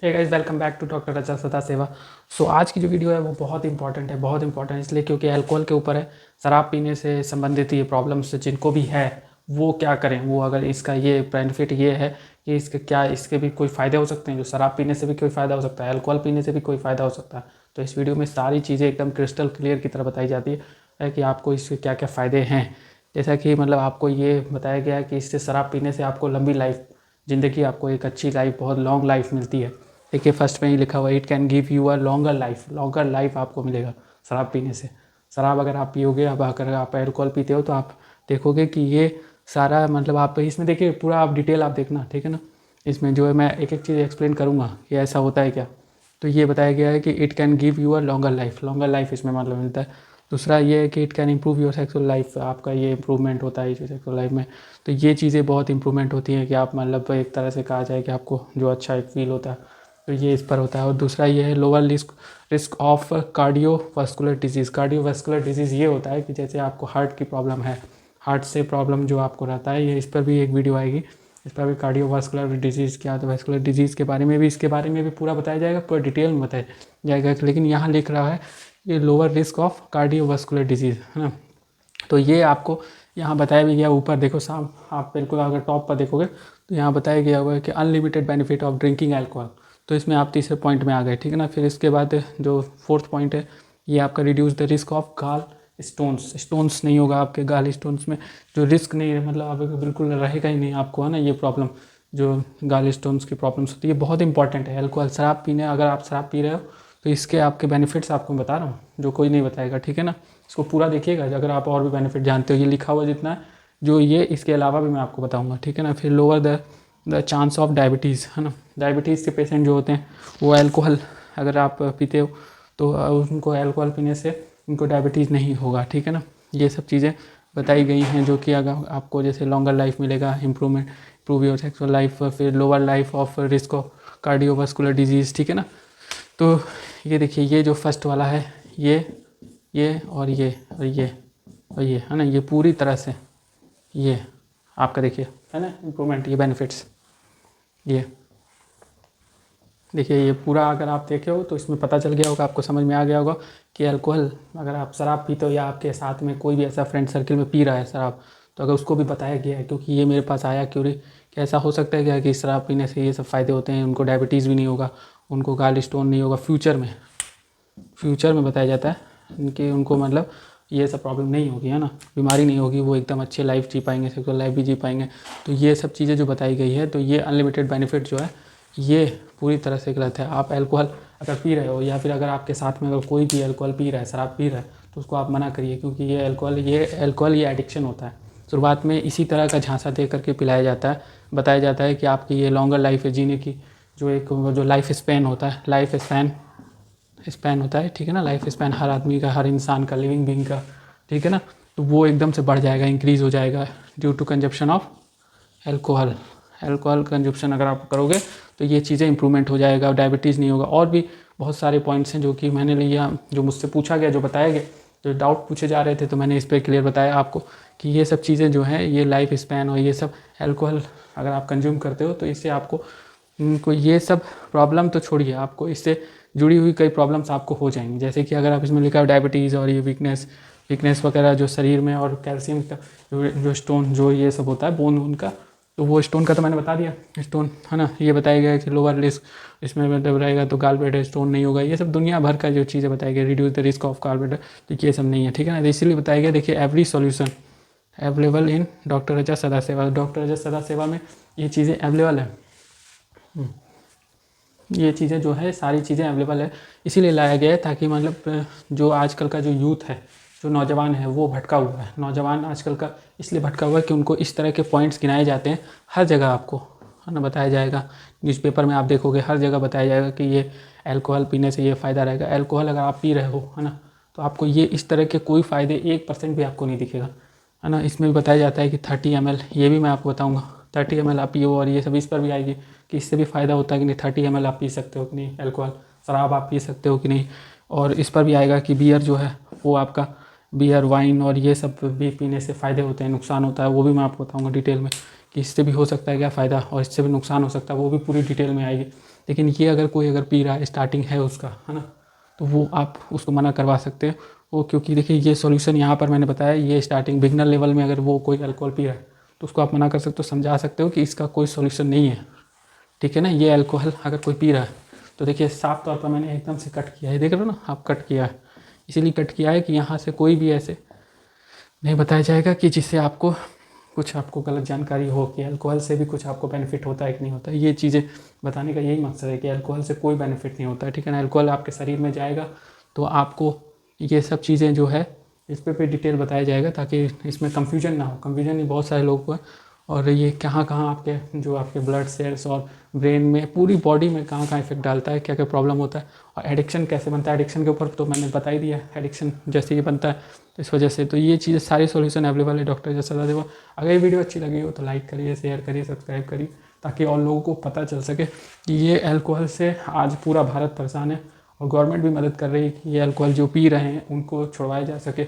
Hey guys, welcome back to doctor रचा सदा सेवा। सो आज की जो वीडियो है वो बहुत इंपॉर्टेंट है, बहुत इंपॉर्टेंट इसलिए क्योंकि अल्कोहल के ऊपर है। शराब पीने से संबंधित ये प्रॉब्लम्स जिनको भी है वो क्या करें, वो अगर इसका ये बेनिफिट ये है कि इसके भी कोई फ़ायदे हो सकते हैं। जो शराब पीने से भी कोई फ़ायदा हो सकता है, अल्कोहल पीने से भी कोई फ़ायदा हो सकता है। तो इस वीडियो में सारी चीज़ें एकदम क्रिस्टल क्लियर की तरह बताई जाती है कि आपको इसके क्या क्या फ़ायदे हैं। जैसा कि मतलब आपको ये बताया गया है कि इससे शराब पीने से आपको लंबी लाइफ, ज़िंदगी, आपको एक अच्छी लाइफ, बहुत लॉन्ग लाइफ मिलती है। देखिए फर्स्ट में ही लिखा हुआ है, it can give you a longer life आपको मिलेगा शराब पीने से। शराब अगर आप पियोगे, अब अगर आप अल्कोहल पीते हो तो आप देखोगे कि ये सारा मतलब आप इसमें देखिए पूरा आप डिटेल आप देखना, ठीक है ना। इसमें जो है मैं एक एक चीज़ एक्सप्लेन करूँगा कि ऐसा होता है क्या। तो ये बताया गया है कि it can give you a longer life इसमें मतलब मिलता है। दूसरा ये है कि it can improve your sexual life, आपका ये इंप्रूवमेंट होता है जो सेक्सुअल लाइफ में। तो ये चीज़ें बहुत इंप्रूवमेंट होती हैं कि आप मतलब एक तरह से कहा जाए कि आपको जो अच्छा एक फील होता है तो ये इस पर होता है। और दूसरा ये है lower risk of cardiovascular disease ये होता है कि जैसे आपको हार्ट की प्रॉब्लम है, हार्ट से प्रॉब्लम जो आपको रहता है, ये इस पर भी एक वीडियो आएगी। इस पर भी कार्डियोवास्कुलर डिजीज़ क्या होता है, वास्कुलर डिजीज़ के बारे में भी, इसके बारे में भी पूरा बताया जाएगा, पूरा डिटेल में बताया जाएगा। लेकिन यहाँ लिख रहा है ये lower risk of cardiovascular disease, है ना। तो ये आपको यहाँ बताया भी गया, ऊपर देखो साहब, आप बिल्कुल अगर टॉप पर देखोगे तो यहाँ बताया गया हुआ है कि unlimited benefit of drinking alcohol. तो इसमें आप तीसरे पॉइंट में आ गए, ठीक है ना। फिर इसके बाद जो फोर्थ पॉइंट है, ये आपका रिड्यूस द रिस्क ऑफ गाल स्टोन्स नहीं होगा आपके गाल स्टोन्स में। जो रिस्क नहीं है मतलब आप बिल्कुल रहेगा ही नहीं आपको, है ना। ये प्रॉब्लम जो गाल स्टोन्स की प्रॉब्लम्स होती है ये बहुत इंपॉर्टेंट है। अल्कोहल शराब पीने, अगर आप शराब पी रहे हो तो इसके आपके बेनिफिट्स आपको बता रहा हूँ जो कोई नहीं बताएगा, ठीक है ना। इसको पूरा देखिएगा अगर आप और भी बेनिफिट जानते हो, ये लिखा हुआ जितना है जो ये इसके अलावा भी मैं आपको बताऊंगा, ठीक है ना। फिर lower the chance of diabetes, है ना। डायबिटीज़ के पेशेंट जो होते हैं वो अल्कोहल अगर आप पीते हो तो उनको अल्कोहल पीने से उनको डायबिटीज़ नहीं होगा, ठीक है ना। ये सब चीज़ें बताई गई हैं जो कि अगर आपको जैसे लॉन्गर लाइफ मिलेगा, इम्प्रूव योर सेक्सुअल लाइफ, फिर lower life of risk of cardiovascular disease, ठीक है ना। तो ये देखिए, ये जो फर्स्ट वाला है, ये और ये है ना, ये पूरी तरह से ये आपका देखिए है ना इम्प्रूवमेंट, ये बेनिफिट्स, ये देखिए, ये पूरा अगर आप देखे हो तो इसमें पता चल गया होगा, आपको समझ में आ गया होगा कि अल्कोहल अगर आप शराब पीते हो या आपके साथ में कोई भी ऐसा फ्रेंड सर्किल में पी रहा है शराब, तो अगर उसको भी बताया गया है, क्योंकि ये मेरे पास आया क्यों कि ऐसा हो सकता है क्या कि शराब पीने से ये सब फ़ायदे होते हैं, उनको डायबिटीज़ भी नहीं होगा, उनको गाल स्टोन नहीं होगा फ्यूचर में बताया जाता है कि उनको मतलब ये सब प्रॉब्लम नहीं होगी, है ना, बीमारी नहीं होगी, वो एकदम अच्छी लाइफ जी पाएंगे, सेक्सुअल लाइफ भी जी पाएंगे। तो ये सब चीज़ें जो बताई गई है, तो ये अनलिमिटेड बेनिफिट जो है ये पूरी तरह से गलत है। आप अल्कोहल अगर पी रहे हो या फिर अगर आपके साथ में अगर कोई भी अल्कोहल पी रहा है, शराब पी रहा है, तो उसको आप मना करिए, क्योंकि ये अल्कोहल ये एडिक्शन होता है। शुरुआत में इसी तरह का झांसा दे करके पिलाया जाता है, बताया जाता है कि आपकी ये लॉन्गर लाइफ है, जीने की जो लाइफ स्पैन होता है, स्पैन होता है, ठीक है ना। लाइफ स्पैन हर आदमी का, हर इंसान का, लिविंग बींग का, ठीक है ना। तो वो एकदम से बढ़ जाएगा, इंक्रीज़ हो जाएगा due to consumption of alcohol consumption अगर आप करोगे तो ये चीज़ें इंप्रूवमेंट हो जाएगा, डायबिटीज़ नहीं होगा। और भी बहुत सारे पॉइंट्स हैं जो कि मैंने लिया, जो मुझसे पूछा गया, जो बताया गया, जो डाउट पूछे जा रहे थे, तो मैंने इस पर क्लियर बताया आपको कि ये सब चीज़ें जो हैं, ये लाइफ स्पैन और ये सब अल्कोहल अगर आप कंज्यूम करते हो तो इससे आपको ये सब प्रॉब्लम तो छोड़िए, आपको इससे जुड़ी हुई कई प्रॉब्लम्स आपको हो जाएंगी। जैसे कि अगर आप इसमें लिखा है डायबिटीज़ और ये वीकनेस वगैरह जो शरीर में, और कैल्शियम का जो स्टोन जो ये सब होता है बोन उनका, तो वो स्टोन का तो मैंने बता दिया, स्टोन है ना। ये बताया गया है कि लोअर रिस्क इसमें मतलब रहेगा तो गाल ब्लैडर स्टोन नहीं होगा, ये सब दुनिया भर का जो चीज़ें बताई गई, reduce the risk of gall bladder, तो ये सब नहीं है, ठीक है ना। तो इसीलिए बताया गया, देखिए every solution available in doctor Raza Sada Seva. Doctor Raza Sada सेवा में ये चीज़ें अवेलेबल है, ये चीज़ें जो है सारी चीज़ें अवेलेबल है। इसीलिए लाया गया है ताकि मतलब जो आजकल का जो यूथ है, जो नौजवान है, वो भटका हुआ है। नौजवान आजकल का इसलिए भटका हुआ है कि उनको इस तरह के पॉइंट्स गिनाए जाते हैं, हर जगह आपको है ना बताया जाएगा, न्यूज़पेपर में आप देखोगे हर जगह बताया जाएगा कि ये अल्कोहल पीने से ये फ़ायदा रहेगा। अल्कोहल अगर आप पी रहे हो, है ना, तो आपको ये इस तरह के कोई फ़ायदे 1% भी आपको नहीं दिखेगा, है ना। इसमें भी बताया जाता है कि 30 ml, ये भी मैं आपको बताऊँगा, 30 ml आप पियो, और ये सब इस पर भी आएगी कि इससे भी फ़ायदा होता है कि नहीं, 30 ml आप पी सकते हो कि नहीं, अल्कोहल शराब आप पी सकते हो कि नहीं। और इस पर भी आएगा कि बियर जो है वो आपका, बियर वाइन और ये सब भी पीने से फ़ायदे होते हैं, नुकसान होता है, वो भी मैं आपको बताऊँगा डिटेल में कि इससे भी हो सकता है क्या फ़ायदा और इससे भी नुकसान हो सकता है, वो भी पूरी डिटेल में आएगी। लेकिन ये अगर कोई अगर पी रहा है, स्टार्टिंग है उसका, है ना, तो वो आप उसको मना करवा सकते हैं वो, क्योंकि देखिए ये सॉल्यूशन यहाँ पर मैंने बताया, ये स्टार्टिंग बिगनर लेवल में अगर वो कोई अल्कोहल पी रहा है तो उसको आप मना कर सकते हो, समझा सकते हो कि इसका कोई सॉल्यूशन नहीं है, ठीक है ना। ये अल्कोहल अगर कोई पी रहा है तो देखिए साफ तौर पर मैंने एकदम से कट किया है, देख रहे हो ना आप, कट किया है, इसीलिए कट किया है कि यहाँ से कोई भी ऐसे नहीं बताया जाएगा कि जिससे आपको कुछ आपको गलत जानकारी हो कि अल्कोहल से भी कुछ आपको बेनिफिट होता है कि नहीं होता है। ये चीज़ें बताने का यही मकसद है कि अल्कोहल से कोई बेनिफिट नहीं होता है, ठीक है ना। अल्कोहल आपके शरीर में जाएगा तो आपको ये सब चीज़ें जो है इस पे डिटेल बताया जाएगा, ताकि इसमें कन्फ्यूजन ना हो। कन्फ्यूजन ही बहुत सारे लोगों को है, और ये कहाँ कहाँ आपके जो आपके ब्लड सेल्स और ब्रेन में, पूरी बॉडी में कहाँ कहाँ इफेक्ट डालता है, क्या क्या प्रॉब्लम होता है, और एडिक्शन कैसे बनता है। एडिक्शन के ऊपर तो मैंने बता ही दिया, एडिक्शन जैसे ये बनता है तो इस वजह से। तो ये चीज़ें सारी सॉल्यूशन अवेलेबल है डॉक्टर जस सदादेवा। अगर ये वीडियो अच्छी लगी हो तो लाइक करिए, शेयर करिए, सब्सक्राइब करिए, ताकि और लोगों को पता चल सके कि ये अल्कोहल से आज पूरा भारत परेशान है, और गवर्नमेंट भी मदद कर रही है कि ये अल्कोहल जो पी रहे हैं उनको छुड़वाया जा सके।